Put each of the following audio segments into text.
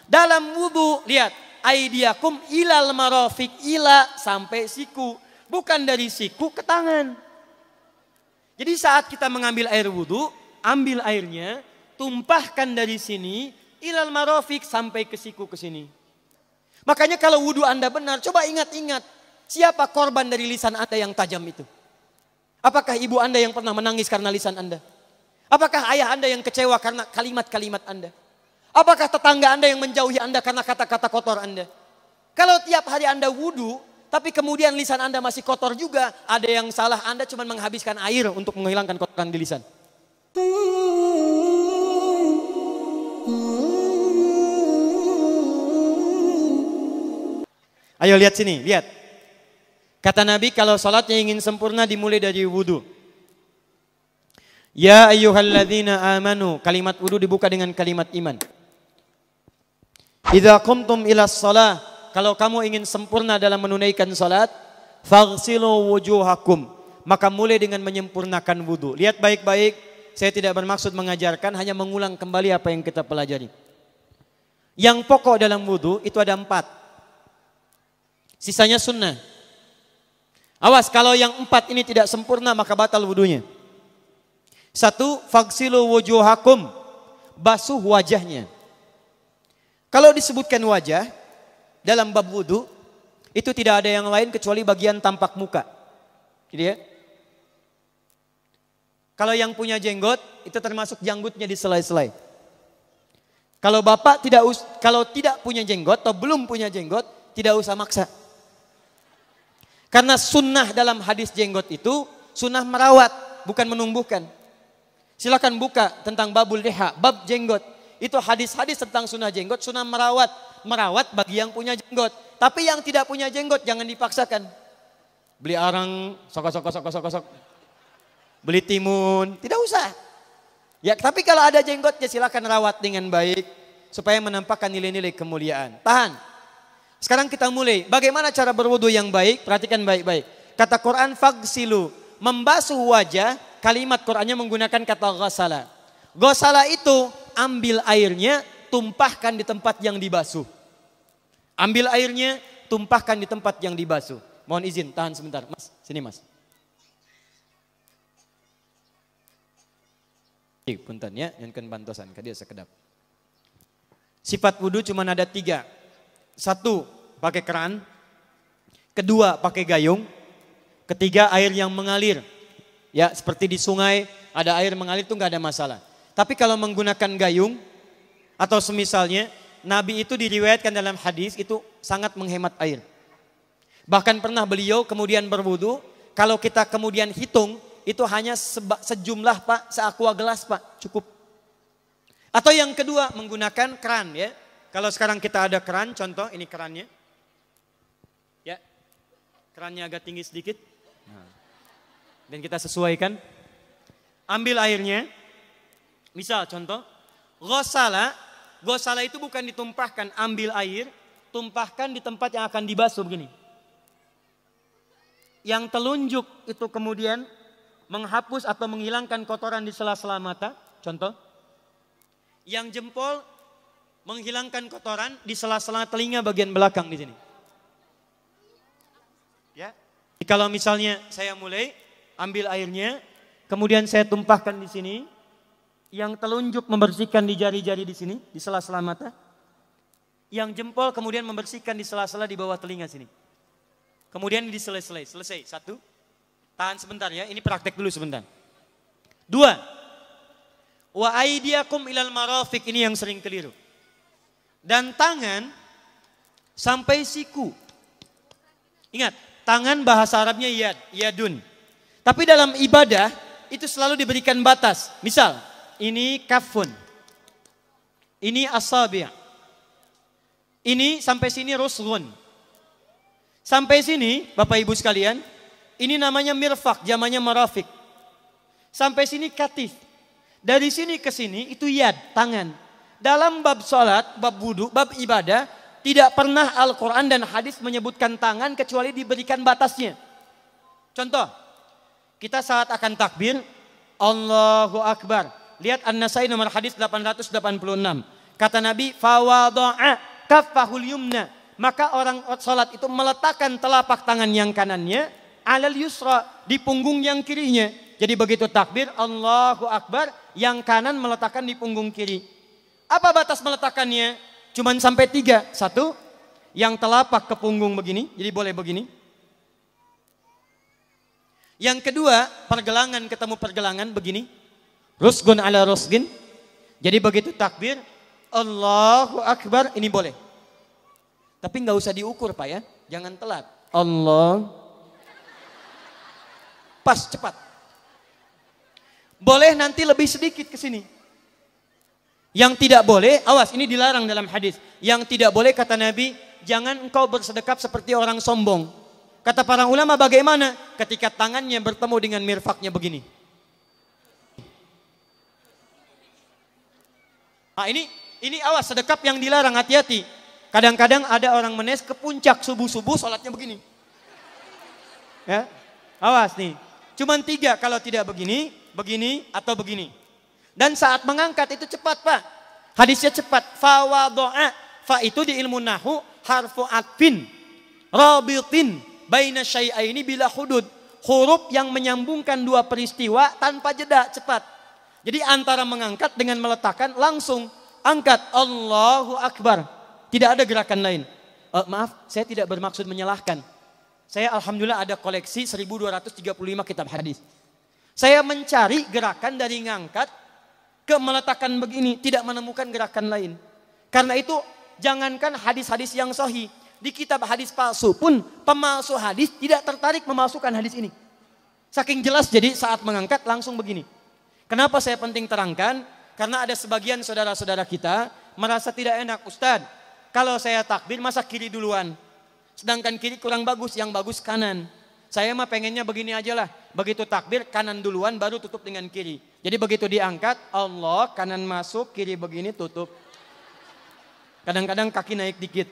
Dalam wudu, lihat, aidiakum ilal marafiq, ila sampai siku, bukan dari siku ke tangan. Jadi saat kita mengambil air wudu, ambil airnya, tumpahkan dari sini ilal marafiq sampai ke siku ke sini. Makanya kalau wudu Anda benar, coba ingat-ingat, siapa korban dari lisan Anda yang tajam itu? Apakah ibu Anda yang pernah menangis karena lisan Anda? Apakah ayah Anda yang kecewa karena kalimat-kalimat Anda? Apakah tetangga Anda yang menjauhi Anda karena kata-kata kotor Anda? Kalau tiap hari Anda wudu, tapi kemudian lisan Anda masih kotor juga, ada yang salah, Anda cuma menghabiskan air untuk menghilangkan kotoran di lisan. Ayo lihat sini, lihat. Kata Nabi kalau salatnya ingin sempurna dimulai dari wudu. Ya ayyuhalladzina amanu, kalimat wudu dibuka dengan kalimat iman. Idza qumtum ilas shalah, kalau kamu ingin sempurna dalam menunaikan salat, faghsilu wujuhakum, maka mulai dengan menyempurnakan wudu. Lihat baik-baik, saya tidak bermaksud mengajarkan, hanya mengulang kembali apa yang kita pelajari. Yang pokok dalam wudu itu ada 4. Sisanya sunnah. Awas kalau yang 4 ini tidak sempurna maka batal wudunya. 1, faghsilu wujuhakum, basuh wajahnya. Kalau disebutkan wajah dalam bab wudu, itu tidak ada yang lain kecuali bagian tampak muka. Gitu ya. Kalau yang punya jenggot, itu termasuk janggutnya di selai-selai. Kalau bapak kalau tidak punya jenggot atau belum punya jenggot, tidak usah maksa. Karena sunnah dalam hadis jenggot itu sunnah merawat, bukan menumbuhkan. Silakan buka tentang babul liha, bab jenggot. Itu hadis-hadis tentang sunnah jenggot, sunnah merawat. Merawat bagi yang punya jenggot. Tapi yang tidak punya jenggot jangan dipaksakan. Beli arang, sok. Beli timun, tidak usah. Ya, tapi kalau ada jenggotnya silakan rawat dengan baik. Supaya menampakkan nilai-nilai kemuliaan. Tahan. Sekarang kita mulai. Bagaimana cara berwudu yang baik? Perhatikan baik-baik. Kata Quran, faghsilu, membasuh wajah. Kalimat Qurannya menggunakan kata ghasala. Ghasala itu ambil airnya, tumpahkan di tempat yang dibasuh. Ambil airnya, tumpahkan di tempat yang dibasuh. Mohon izin, tahan sebentar. Mas, sini mas. Punten ya, yang kan bantosan, kadia sekedap. Sifat wudu cuma ada 3. 1, pakai keran. 2, pakai gayung. 3, air yang mengalir. Ya, seperti di sungai ada air mengalir itu nggak ada masalah. Tapi kalau menggunakan gayung atau semisalnya, Nabi itu diriwayatkan dalam hadis itu sangat menghemat air. Bahkan pernah beliau kemudian berwudu, kalau kita kemudian hitung itu hanya sejumlah Pak, seaqua gelas Pak, cukup. Atau yang kedua menggunakan keran ya. Kalau sekarang kita ada keran, contoh ini kerannya. Ya. Kerannya agak tinggi sedikit. Dan kita sesuaikan. Ambil airnya. Misal contoh, ghasala itu bukan ditumpahkan, ambil air, tumpahkan di tempat yang akan dibasuh begini. Yang telunjuk itu kemudian menghapus atau menghilangkan kotoran di sela-sela mata, contoh. Yang jempol menghilangkan kotoran di sela-sela telinga bagian belakang di sini. Ya. Kalau misalnya saya mulai ambil airnya, kemudian saya tumpahkan di sini. Yang telunjuk membersihkan di jari-jari di sini, di sela-sela mata. Yang jempol kemudian membersihkan di sela-sela di bawah telinga sini. Kemudian di selesai. 1. Tahan sebentar ya, ini praktek dulu sebentar. 2. Wa aidiakum ilal marafiq, ini yang sering keliru. Dan tangan sampai siku. Ingat, tangan bahasa Arabnya yadun. Tapi dalam ibadah itu selalu diberikan batas. Misal, ini kafun. Ini asabi'. Ini sampai sini rusghun. Sampai sini, Bapak Ibu sekalian, ini namanya mirfaq, jamannya marafiq. Sampai sini katif. Dari sini ke sini itu yad, tangan. Dalam bab salat, bab wudu, bab ibadah, tidak pernah Al-Quran dan hadis menyebutkan tangan kecuali diberikan batasnya. Contoh, kita saat akan takbir, Allahu Akbar. Lihat An-Nasai nomor hadis 886. Kata Nabi, fawado'a kaffahul yumna. Maka orang sholat itu meletakkan telapak tangan yang kanannya alal yusra, di punggung yang kirinya. Jadi begitu takbir, Allahu Akbar, yang kanan meletakkan di punggung kiri. Apa batas meletakkannya? Cuman sampai 3. 1, yang telapak ke punggung begini, jadi boleh begini. Yang kedua, pergelangan ketemu pergelangan begini. Rusgun ala rusgin. Jadi begitu takbir, Allahu Akbar, ini boleh. Tapi nggak usah diukur Pak ya, jangan telat. Allah, pas cepat. Boleh nanti lebih sedikit ke sini. Yang tidak boleh, awas ini dilarang dalam hadis. Yang tidak boleh kata Nabi, jangan engkau bersedekap seperti orang sombong. Kata para ulama bagaimana? Ketika tangannya bertemu dengan mirfaknya begini. Nah ini awas sedekap yang dilarang, hati-hati. Kadang-kadang ada orang menes ke puncak subuh-subuh sholatnya begini. Ya, awas nih. Cuman 3 kalau tidak begini, begini atau begini. Dan saat mengangkat itu cepat Pak. Hadisnya cepat. Fawado'a. Fa itu di ilmu nahu harfu atfin. Rabitin. Baina syai'aini bila hudud. Huruf yang menyambungkan 2 peristiwa tanpa jeda, cepat. Jadi antara mengangkat dengan meletakkan langsung. Angkat. Allahu Akbar. Tidak ada gerakan lain. Maaf, saya tidak bermaksud menyalahkan. Saya alhamdulillah ada koleksi 1235 kitab hadis. Saya mencari gerakan dari ngangkat ke meletakkan begini, tidak menemukan gerakan lain. Karena itu jangankan hadis-hadis yang sahih, di kitab hadis palsu pun pemalsu hadis tidak tertarik memasukkan hadis ini. Saking jelas jadi saat mengangkat langsung begini. Kenapa saya penting terangkan? Karena ada sebagian saudara-saudara kita merasa tidak enak, Ustadz. Kalau saya takbir masa kiri duluan. Sedangkan kiri kurang bagus, yang bagus kanan. Saya mah pengennya begini aja lah. Begitu takbir kanan duluan baru tutup dengan kiri. Jadi begitu diangkat Allah kanan masuk kiri begini tutup. Kadang-kadang kaki naik dikit.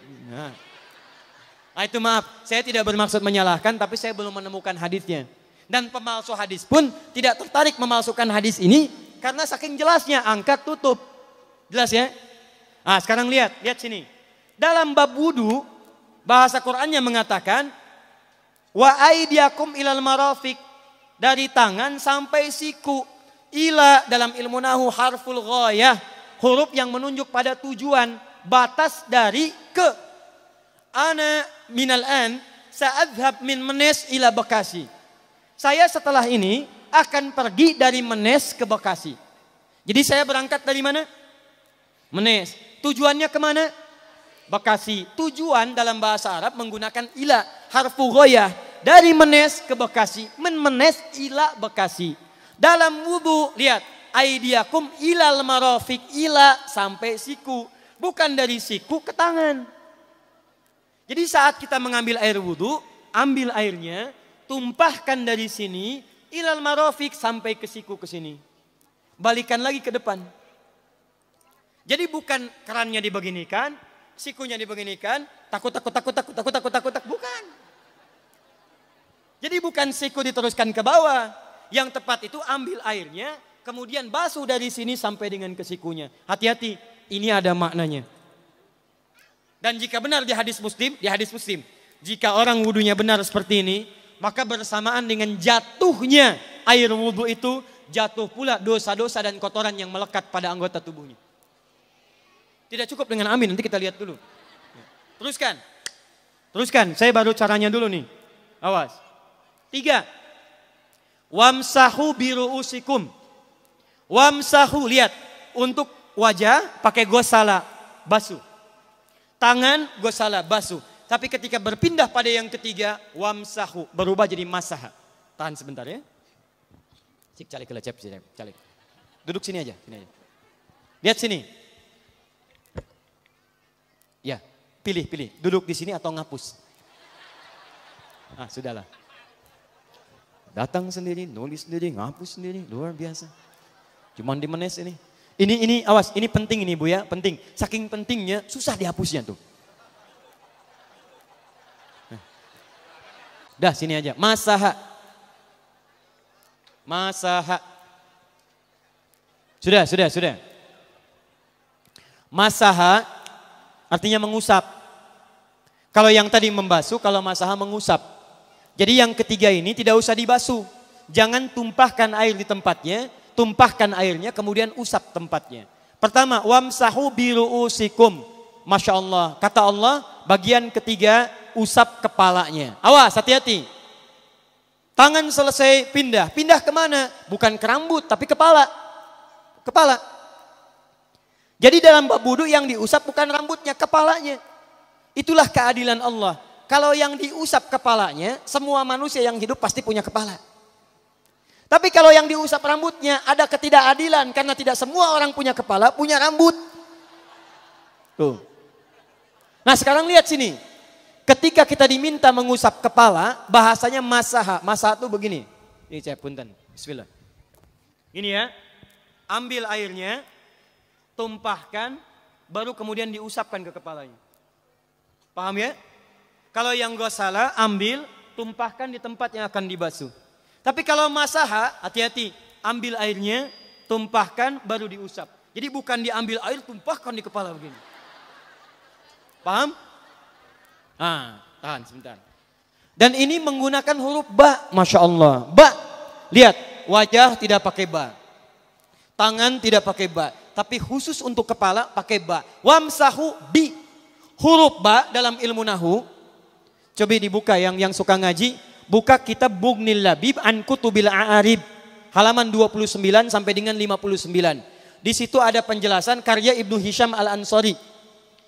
Nah itu maaf, saya tidak bermaksud menyalahkan tapi saya belum menemukan hadisnya. Dan pemalsu hadis pun tidak tertarik memalsukan hadis ini karena saking jelasnya angkat tutup. Jelas ya? Nah sekarang lihat sini. Dalam bab wudu, bahasa Qur'annya mengatakan, wa aidiakum ilal marafiq, dari tangan sampai siku. Ila dalam ilmu nahu harful ghayah, huruf yang menunjuk pada tujuan, batas dari ke. Ana minal an sa'adhab min Menes ila Bekasi. Saya setelah ini akan pergi dari Menes ke Bekasi. Jadi saya berangkat dari mana? Menes. Tujuannya kemana? Bekasi. Tujuan dalam bahasa Arab menggunakan ila, harfu ghayah. Dari Menes ke Bekasi. Menes ila Bekasi. Dalam wudu, lihat. Aidiakum ilal marafiq, ila sampai siku. Bukan dari siku ke tangan. Jadi saat kita mengambil air wudu, ambil airnya, tumpahkan dari sini, ilal marafiq sampai ke siku ke sini. Balikan lagi ke depan. Jadi bukan kerannya dibeginikan, sikunya dibeginikan, takut, bukan. Jadi bukan siku diteruskan ke bawah. Yang tepat itu ambil airnya, kemudian basuh dari sini sampai dengan ke sikunya. Hati-hati, ini ada maknanya. Dan jika benar di hadis Muslim, jika orang wudunya benar seperti ini, maka bersamaan dengan jatuhnya air wudu itu, jatuh pula dosa-dosa dan kotoran yang melekat pada anggota tubuhnya. Tidak cukup dengan amin, nanti kita lihat dulu. Teruskan, saya baru caranya dulu nih. Awas. 3. Wamsahu biru'usikum. Wamsahu, lihat. Untuk wajah pakai gosala, basuh. Tangan gosala, basuh. Tapi ketika berpindah pada yang ketiga, wamsahu, berubah jadi masaha. Tahan sebentar ya. Cik calik kelecep, calik. Duduk sini aja. Lihat sini. Ya, pilih. Duduk di sini atau ngapus. Sudahlah. Datang sendiri, nulis sendiri, ngapus sendiri, luar biasa. Cuman di Menes ini. Ini awas, ini penting ini Bu ya, penting. Saking pentingnya, susah dihapusnya tuh. Dah sini aja, masaha. Sudah. Masaha artinya mengusap. Kalau yang tadi membasuh, kalau masaha mengusap. Jadi yang ketiga ini tidak usah dibasuh. Jangan tumpahkan air di tempatnya, tumpahkan airnya kemudian usap tempatnya. Pertama, wamsahu biru'usikum. Masya Allah, kata Allah bagian ketiga usap kepalanya. Awas, hati-hati. Tangan selesai pindah, pindah kemana? Bukan ke rambut tapi kepala. Kepala. Jadi dalam bab wudu yang diusap bukan rambutnya, kepalanya. Itulah keadilan Allah. Kalau yang diusap kepalanya, semua manusia yang hidup pasti punya kepala. Tapi kalau yang diusap rambutnya ada ketidakadilan karena tidak semua orang punya kepala, punya rambut. Tuh. Nah sekarang lihat sini. Ketika kita diminta mengusap kepala, bahasanya masaha. Masaha itu begini. Ini saya punten. Bismillah. Ini ya. Ambil airnya, tumpahkan, baru kemudian diusapkan ke kepalanya. Paham ya? Kalau yang gosala, ambil, tumpahkan di tempat yang akan dibasuh. Tapi kalau masaha, hati-hati. Ambil airnya, tumpahkan, baru diusap. Jadi bukan diambil air, tumpahkan di kepala begini. Paham? Ah, tahan sebentar. Dan ini menggunakan huruf ba, Masya Allah. Ba, lihat, wajah tidak pakai ba. Tangan tidak pakai ba. Tapi khusus untuk kepala pakai ba. Wamsahu bi. Huruf ba dalam ilmu nahu. Coba dibuka yang suka ngaji. Buka kitab Bughnil Labib an Kutubil A'arib. Halaman 29 sampai dengan 59. Di situ ada penjelasan karya Ibnu Hisham Al-Ansari.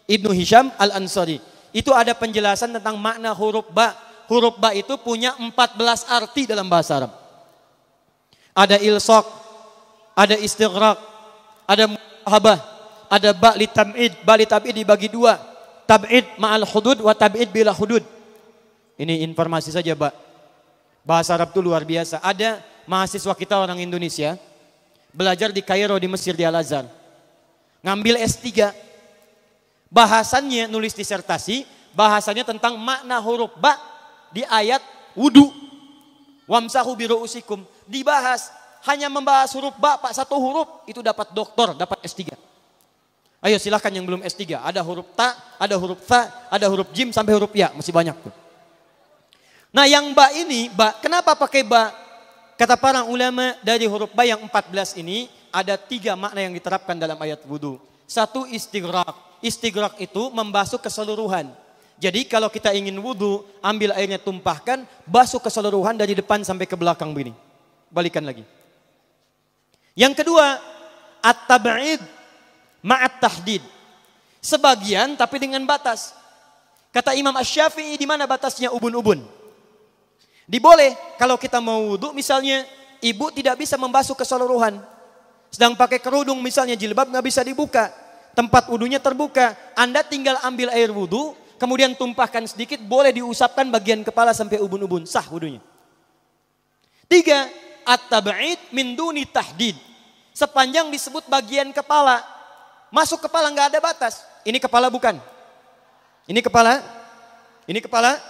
Ibnu Hisham Al-Ansari. Itu ada penjelasan tentang makna huruf ba. Huruf ba itu punya 14 arti dalam bahasa Arab. Ada ilsaq, ada istighraq, ada muhabah, ada ba li tab'id. Ba li tab'id dibagi dua. Tab'id ma'al hudud wa tab'id bila hudud. Ini informasi saja, Pak. Bahasa Arab itu luar biasa. Ada mahasiswa kita orang Indonesia belajar di Kairo di Mesir di Al-Azhar. Ngambil S3. Bahasannya nulis disertasi, bahasanya tentang makna huruf ba di ayat wudu. Wamsahu biru'usikum. Dibahas, hanya membahas huruf ba, Pak, satu huruf itu dapat doktor, dapat S3. Ayo silahkan yang belum S3. Ada huruf ta, ada huruf fa, ada huruf jim sampai huruf ya. Masih banyak tuh. Nah yang ba ini, ba, kenapa pakai ba? Kata para ulama dari huruf ba yang 14 ini ada 3 makna yang diterapkan dalam ayat wudu. Satu istighraq. Istighraq itu membasuh keseluruhan. Jadi kalau kita ingin wudu, ambil airnya tumpahkan, basuh keseluruhan dari depan sampai ke belakang begini. Balikan lagi. Yang kedua, at-tab'id ma'at tahdid. Sebagian tapi dengan batas. Kata Imam Asy-Syafi'i, di mana batasnya ubun-ubun? Diboleh kalau kita mau wudu, misalnya ibu tidak bisa membasuh keseluruhan. Sedang pakai kerudung misalnya, jilbab nggak bisa dibuka. Tempat wudunya terbuka. Anda tinggal ambil air wudu, kemudian tumpahkan sedikit, boleh diusapkan bagian kepala sampai ubun-ubun. Sah wudunya. 3. At-tab'id min duni tahdid. Sepanjang disebut bagian kepala. Masuk kepala nggak ada batas. Ini kepala bukan? Ini kepala? Ini kepala?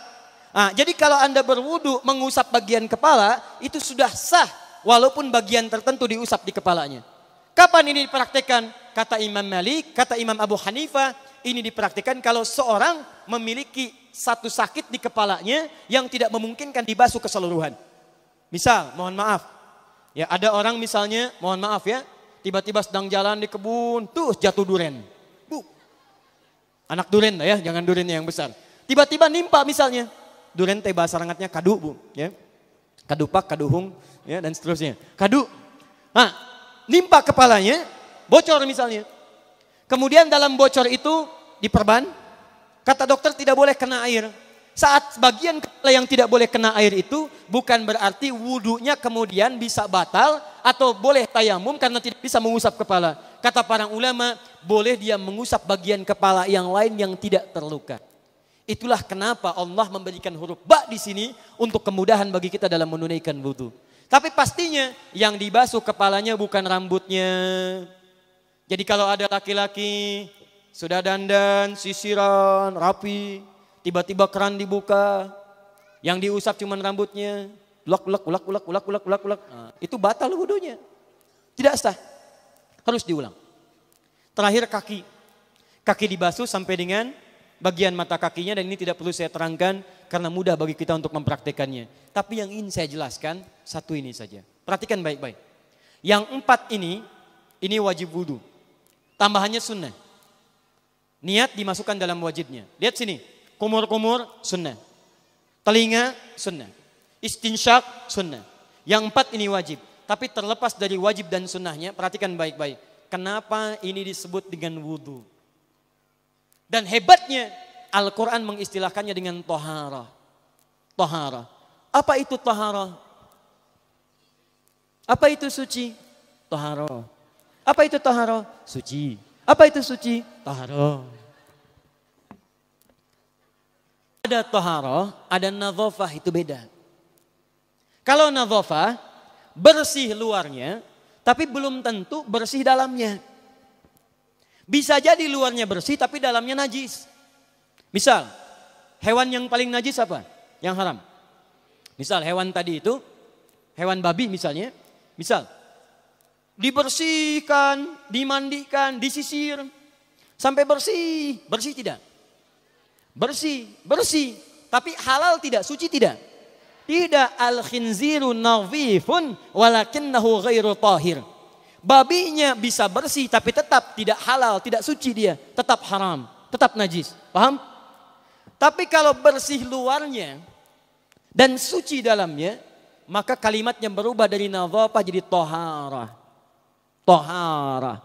Nah, jadi kalau Anda berwudu mengusap bagian kepala, itu sudah sah. Walaupun bagian tertentu diusap di kepalanya. Kapan ini dipraktikkan? Kata Imam Malik, kata Imam Abu Hanifah, ini dipraktikkan kalau seorang memiliki satu sakit di kepalanya yang tidak memungkinkan dibasuh keseluruhan. Misal, mohon maaf. Ya, ada orang misalnya, mohon maaf ya, tiba-tiba sedang jalan di kebun, tuh jatuh duren. Bu. Anak duren ya, jangan durennya yang besar. Tiba-tiba nimpa misalnya. Duren teh bahasa rangatnya kadu, Bu, ya. Kadupak, kaduhung, ya, dan seterusnya. Kadu. Nah, nimpa kepalanya, bocor misalnya. Kemudian dalam bocor itu diperban, kata dokter tidak boleh kena air. Saat bagian kepala yang tidak boleh kena air itu bukan berarti wudunya kemudian bisa batal atau boleh tayamum karena tidak bisa mengusap kepala. Kata para ulama, boleh dia mengusap bagian kepala yang lain yang tidak terluka. Itulah kenapa Allah memberikan huruf ba di sini untuk kemudahan bagi kita dalam menunaikan wudu. Tapi pastinya yang dibasuh kepalanya bukan rambutnya. Jadi kalau ada laki-laki sudah dandan, sisiran, rapi, tiba-tiba keran dibuka, yang diusap cuma rambutnya, ulak. Nah, itu batal wudunya. Tidak sah. Harus diulang. Terakhir kaki. Kaki dibasuh sampai dengan bagian mata kakinya, dan ini tidak perlu saya terangkan karena mudah bagi kita untuk mempraktekannya. Tapi yang ingin saya jelaskan satu ini saja. Perhatikan baik-baik. Yang 4 ini wajib wudu. Tambahannya sunnah. Niat dimasukkan dalam wajibnya. Lihat sini, kumur-kumur sunnah. Telinga sunnah. Istinsyak sunnah. Yang 4 ini wajib. Tapi terlepas dari wajib dan sunnahnya, perhatikan baik-baik. Kenapa ini disebut dengan wudu? Dan hebatnya Al-Quran mengistilahkannya dengan tohara. Tohara. Apa itu tohara? Apa itu suci? Tohara. Apa itu tohara? Suci. Apa itu suci? Tohara. Ada tohara, ada nadhafah, itu beda. Kalau nadhafah, bersih luarnya, tapi belum tentu bersih dalamnya. Bisa jadi luarnya bersih tapi dalamnya najis. Misal, hewan yang paling najis apa? Yang haram. Misal hewan tadi itu, hewan babi misalnya. Misal, dibersihkan, dimandikan, disisir. Sampai bersih. Bersih tidak? Bersih. Bersih. Tapi halal tidak? Suci tidak? Tidak. Al-khinziru nadhifun walakinnahu ghairu tahir. Babinya bisa bersih tapi tetap tidak halal, tidak suci dia. Tetap haram, tetap najis. Paham? Tapi kalau bersih luarnya dan suci dalamnya, maka kalimatnya berubah dari nadhafah jadi tohara. Tohara.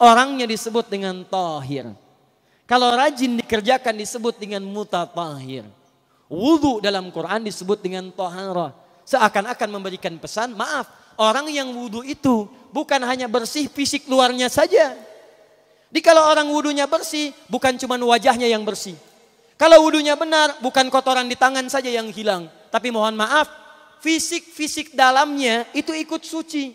Orangnya disebut dengan tahir. Kalau rajin dikerjakan disebut dengan mutatahhir. Wudu dalam Quran disebut dengan tohara. Seakan-akan memberikan pesan, maaf, orang yang wudu itu bukan hanya bersih fisik luarnya saja. Jadi kalau orang wudunya bersih, bukan cuma wajahnya yang bersih. Kalau wudunya benar, bukan kotoran di tangan saja yang hilang. Tapi mohon maaf, fisik dalamnya itu ikut suci.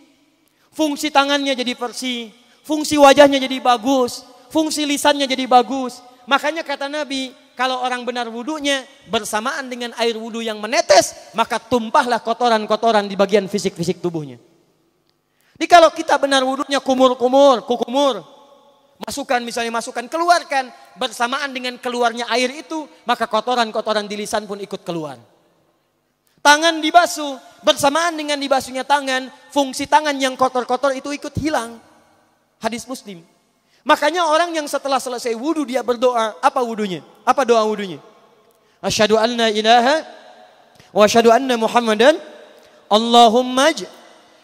Fungsi tangannya jadi bersih, fungsi wajahnya jadi bagus, fungsi lisannya jadi bagus. Makanya kata Nabi, kalau orang benar wudunya bersamaan dengan air wudu yang menetes, maka tumpahlah kotoran-kotoran di bagian fisik-fisik tubuhnya. Jadi kalau kita benar wudunya kumur-kumur, kukumur, masukkan keluarkan bersamaan dengan keluarnya air itu, maka kotoran-kotoran di lisan pun ikut keluar. Tangan dibasuh, bersamaan dengan dibasuhnya tangan, fungsi tangan yang kotor-kotor itu ikut hilang. Hadis Muslim. Makanya orang yang setelah selesai wudu dia berdoa, apa wudunya? Apa doa wudunya? Asyhadu an la ilaha wa asyhadu anna Muhammadan Allahumma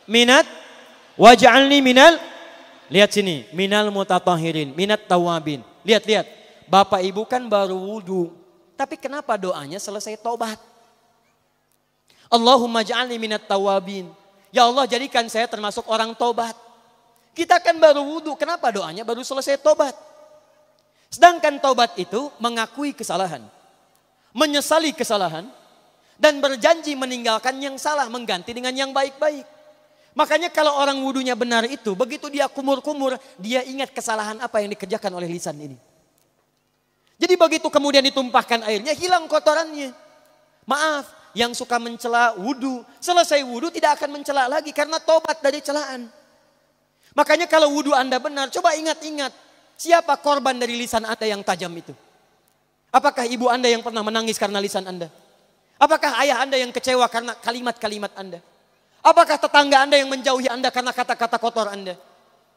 minat waj'alni minal, lihat sini, minal mutatahhirin, minat tawabin. Lihat. Bapak Ibu kan baru wudu, tapi kenapa doanya selesai tobat? Allahumma ja'alni minat tawabin. Ya Allah, jadikan saya termasuk orang tobat. Kita kan baru wudu, kenapa doanya baru selesai tobat? Sedangkan tobat itu mengakui kesalahan, menyesali kesalahan, dan berjanji meninggalkan yang salah, mengganti dengan yang baik-baik. Makanya kalau orang wudunya benar itu, begitu dia kumur-kumur, dia ingat kesalahan apa yang dikerjakan oleh lisan ini. Jadi begitu kemudian ditumpahkan airnya, hilang kotorannya. Maaf, yang suka mencela wudu, selesai wudu tidak akan mencela lagi karena tobat dari celaan. Makanya kalau wudu Anda benar, coba ingat-ingat, siapa korban dari lisan Anda yang tajam itu? Apakah ibu Anda yang pernah menangis karena lisan Anda? Apakah ayah Anda yang kecewa karena kalimat-kalimat Anda? Apakah tetangga Anda yang menjauhi Anda karena kata-kata kotor Anda?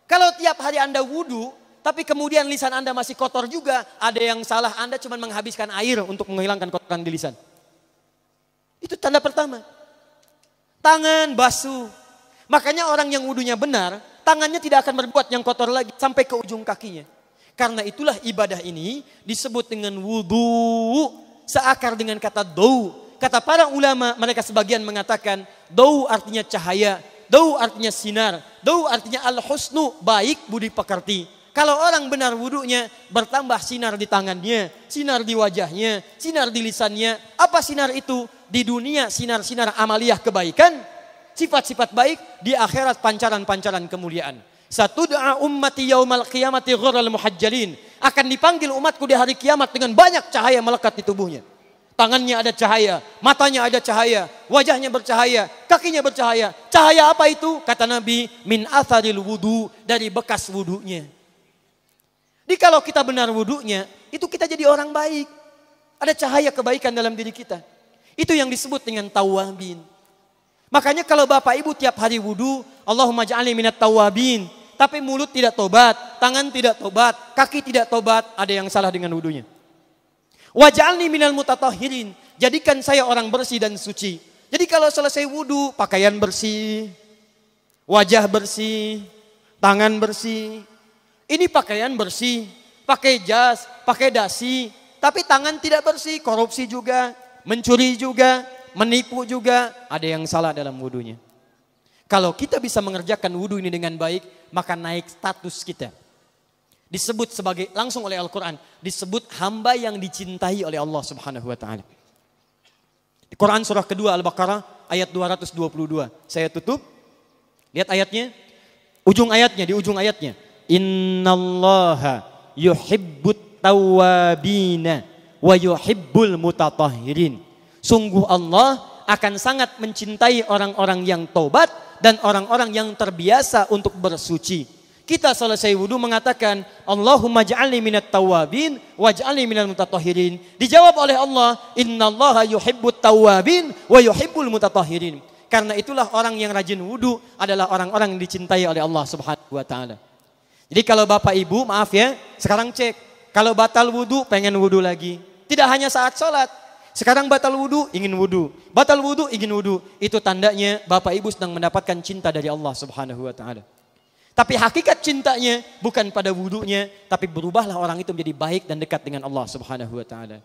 Kalau tiap hari Anda wudu, tapi kemudian lisan Anda masih kotor juga, ada yang salah, Anda cuma menghabiskan air untuk menghilangkan kotoran di lisan. Itu tanda pertama. Tangan basuh. Makanya orang yang wudunya benar, tangannya tidak akan berbuat yang kotor lagi sampai ke ujung kakinya. Karena itulah ibadah ini disebut dengan wudu, seakar dengan kata dau. Kata para ulama, mereka sebagian mengatakan dau artinya cahaya, dau artinya sinar, dau artinya al-husnu, baik budi pekerti. Kalau orang benar wudunya, bertambah sinar di tangannya, sinar di wajahnya, sinar di lisannya. Apa sinar itu? Di dunia sinar-sinar amaliyah kebaikan, sifat-sifat baik, di akhirat pancaran-pancaran kemuliaan. Satud'a ummati yaumal qiyamati ghurral muhajjalin. Akan dipanggil umatku di hari kiamat dengan banyak cahaya melekat di tubuhnya. Tangannya ada cahaya, matanya ada cahaya, wajahnya bercahaya, kakinya bercahaya. Cahaya apa itu? Kata Nabi, min atharil wudu, dari bekas wudunya. Jadi kalau kita benar wudunya, itu kita jadi orang baik. Ada cahaya kebaikan dalam diri kita. Itu yang disebut dengan tawabin. Makanya kalau bapak ibu tiap hari wudu, Allahumma ja'alni minat tawabin. Tapi mulut tidak tobat, tangan tidak tobat, kaki tidak tobat, ada yang salah dengan wudunya. Waj'alni minal mutatahhirin. Jadikan saya orang bersih dan suci. Jadi kalau selesai wudu, pakaian bersih, wajah bersih, tangan bersih. Ini pakaian bersih, pakai jas, pakai dasi, tapi tangan tidak bersih, korupsi juga, mencuri juga, menipu juga, ada yang salah dalam wudunya. Kalau kita bisa mengerjakan wudu ini dengan baik, maka naik status kita. Disebut sebagai, langsung oleh Al-Quran, disebut hamba yang dicintai oleh Allah Subhanahu wa ta'ala. Di Quran surah kedua Al-Baqarah ayat 222. Saya tutup. Lihat ayatnya. Di ujung ayatnya. Innallaha yuhibbut tawwabina wa yuhibbul mutatahhirin. Sungguh Allah akan sangat mencintai orang-orang yang taubat dan orang-orang yang terbiasa untuk bersuci. Kita selesai wudu mengatakan Allahumma ja'alni minat tawabin waj'alni minal mutatahhirin. Dijawab oleh Allah, innallaha yuhibbut tawabin wa yuhibbul mutatahhirin. Karena itulah orang yang rajin wudu adalah orang-orang yang dicintai oleh Allah Subhanahu wa taala. Jadi kalau Bapak Ibu, maaf ya, sekarang cek. Kalau batal wudu, pengen wudu lagi. Tidak hanya saat sholat. Sekarang batal wudu, ingin wudu. Batal wudu, ingin wudu. Itu tandanya Bapak Ibu sedang mendapatkan cinta dari Allah Subhanahu wa taala. Tapi hakikat cintanya bukan pada wudunya, tapi berubahlah orang itu menjadi baik dan dekat dengan Allah Subhanahu wa taala.